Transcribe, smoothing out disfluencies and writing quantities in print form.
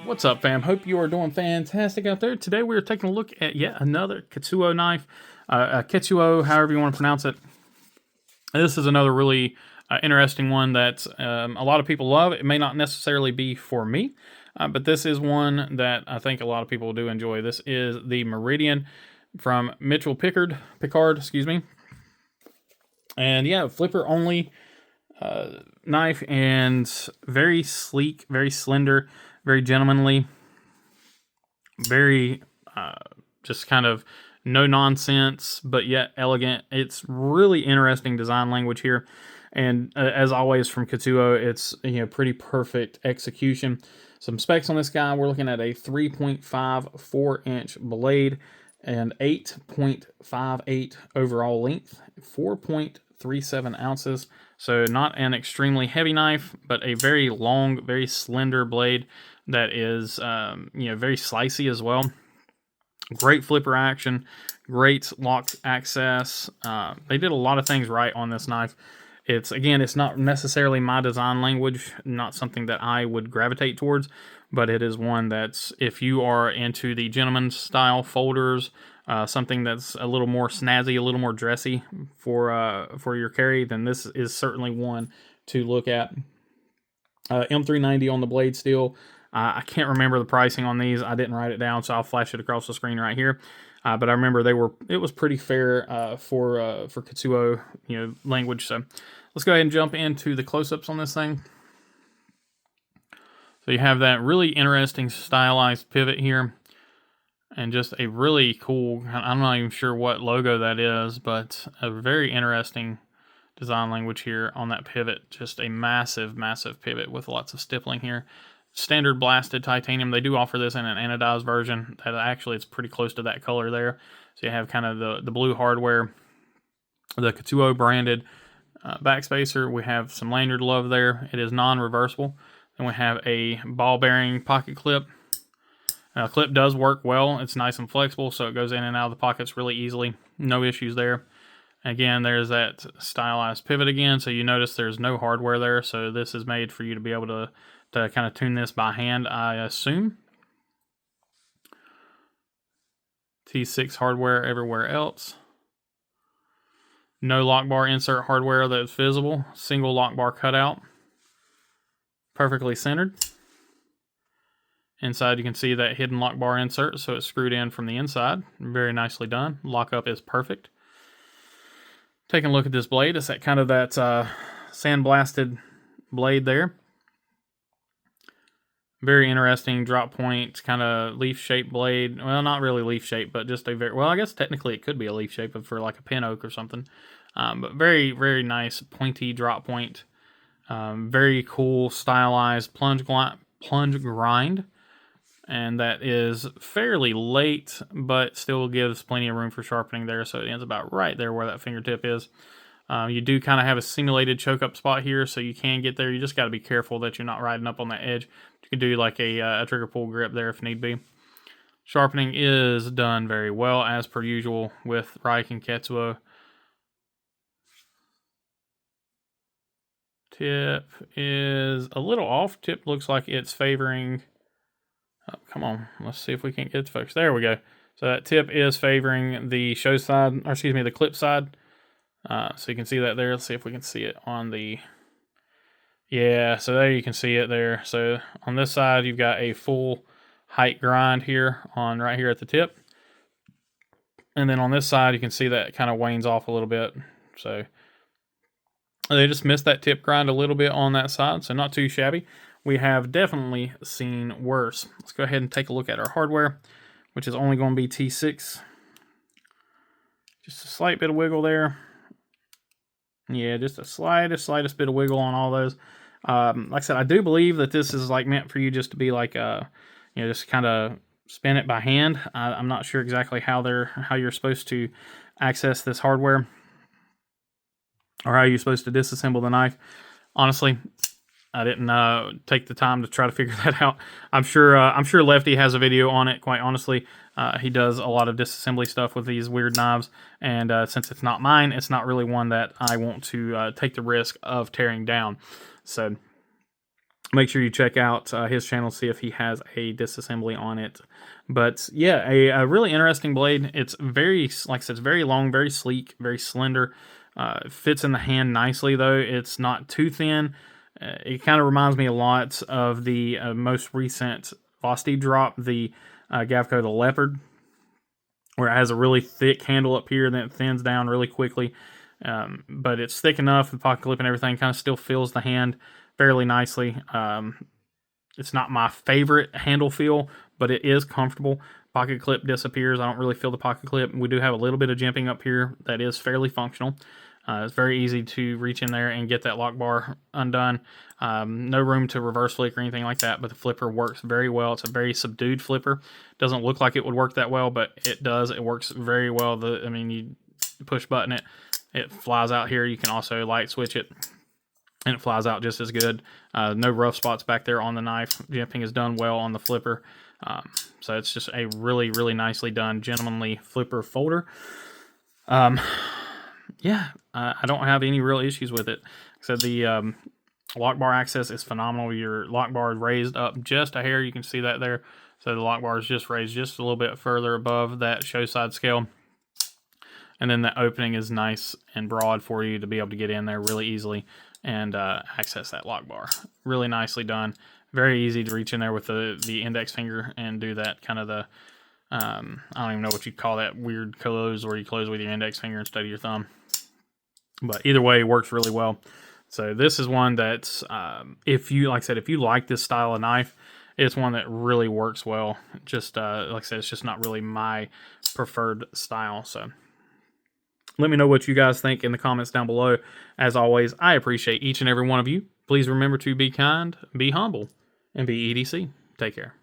What's up, fam? Hope you are doing fantastic out there. Today we are taking a look at yet another Ketuo knife, Ketuo, however you want to pronounce it. This is another really interesting one that a lot of people love. It may not necessarily be for me, but this is one that I think a lot of people do enjoy. This is the Meridian from Mitchell Picard, excuse me. And yeah, flipper only knife, and very sleek, very slender, very gentlemanly, very just kind of no nonsense, but yet elegant. It's really interesting design language here, and as always from Ketuo, it's pretty perfect execution. Some specs on this guy: we're looking at a 3.54-inch blade and 8.58 overall length, 4.37 ounces. So not an extremely heavy knife, but a very long, very slender blade that is, very slicey as well. Great flipper action, great lock access. They did a lot of things right on this knife. It's not necessarily my design language, not something that I would gravitate towards, but it is one that's, if you are into the gentleman style folders, something that's a little more snazzy, a little more dressy for your carry, then this is certainly one to look at. M390 on the blade steel. I can't remember the pricing on these. I didn't write it down, so I'll flash it across the screen right here. But I remember it was pretty fair for Ketuo language. So let's go ahead and jump into the close-ups on this thing. So you have that really interesting stylized pivot here, and just a really cool, I'm not even sure what logo that is, but a very interesting design language here on that pivot. Just a massive, massive pivot with lots of stippling here. Standard blasted titanium. They do offer this in an anodized version that actually it's pretty close to that color there. So you have kind of the blue hardware, the Ketuo branded backspacer. We have some lanyard love there. It is non-reversible. Then we have a ball bearing pocket clip. The clip does work well. It's nice and flexible, so it goes in and out of the pockets really easily. No issues there. Again, there's that stylized pivot again, so you notice there's no hardware there, so this is made for you to be able to kind of tune this by hand, I assume. T6 hardware everywhere else. No lock bar insert hardware that's visible. Single lock bar cutout. Perfectly centered. Inside you can see that hidden lock bar insert, so it's screwed in from the inside. Very nicely done. Lockup is perfect. Taking a look at this blade, it's that kind of that sandblasted blade there. Very interesting drop point, kind of leaf-shaped blade. Well, not really leaf-shaped, but just a very, well, I guess technically it could be a leaf shape for like a pin oak or something. But very, very nice pointy drop point. Very cool stylized plunge grind. And that is fairly late, but still gives plenty of room for sharpening there, so it ends about right there where that fingertip is. You do kind of have a simulated choke up spot here, so you can get there. You just got to be careful that you're not riding up on that edge. You can do like a trigger pull grip there if need be. Sharpening is done very well, as per usual with Reich and Ketuo. Tip is a little off. Tip looks like it's favoring... Oh, come on, let's see if we can't get it to focus. There we go. So that tip is favoring the show side, or excuse me, the clip side. So you can see that there. Let's see if we can see it on the... Yeah, so there you can see it there. So on this side, you've got a full height grind here on right here at the tip. And then on this side, you can see that it kind of wanes off a little bit. So they just missed that tip grind a little bit on that side, so not too shabby. We have definitely seen worse. Let's go ahead and take a look at our hardware, which is only going to be T6. Just a slight bit of wiggle there. Yeah, just a slightest bit of wiggle on all those. Like I said, I do believe that this is like meant for you just to be like, just kind of spin it by hand. I'm not sure exactly how you're supposed to access this hardware, or how you're supposed to disassemble the knife. Honestly, I didn't take the time to try to figure that out. I'm sure Lefty has a video on it. Quite honestly, he does a lot of disassembly stuff with these weird knives, and since it's not mine, it's not really one that I want to take the risk of tearing down. So make sure you check out his channel, see if he has a disassembly on it. But yeah, a really interesting blade. It's very, like I said, it's very long, very sleek, very slender. Fits in the hand nicely, though. It's not too thin. It kind of reminds me a lot of the most recent Vosti drop, the Gavco the Leopard, where it has a really thick handle up here, then it thins down really quickly. But it's thick enough, the pocket clip and everything kind of still fills the hand fairly nicely. It's not my favorite handle feel, but it is comfortable. Pocket clip disappears. I don't really feel the pocket clip. We do have a little bit of jimping up here that is fairly functional. It's very easy to reach in there and get that lock bar undone. No room to reverse flick or anything like that, but the flipper works very well. It's a very subdued flipper. Doesn't look like it would work that well, but it does. It works very well. I mean, you push button it, it flies out here. You can also light switch it, and it flies out just as good. No rough spots back there on the knife. Jimping is done well on the flipper. So it's just a really, really nicely done, gentlemanly flipper folder. Yeah, I don't have any real issues with it. Like I said, the lock bar access is phenomenal. Your lock bar is raised up just a hair. You can see that there. So the lock bar is just raised just a little bit further above that show side scale. And then the opening is nice and broad for you to be able to get in there really easily and access that lock bar. Really nicely done. Very easy to reach in there with the index finger and do that kind of the, I don't even know what you call that weird close where you close with your index finger instead of your thumb. But either way, it works really well. So this is one that's, if you, like I said, if you like this style of knife, it's one that really works well. Just, like I said, it's just not really my preferred style. So let me know what you guys think in the comments down below. As always, I appreciate each and every one of you. Please remember to be kind, be humble, and be EDC. Take care.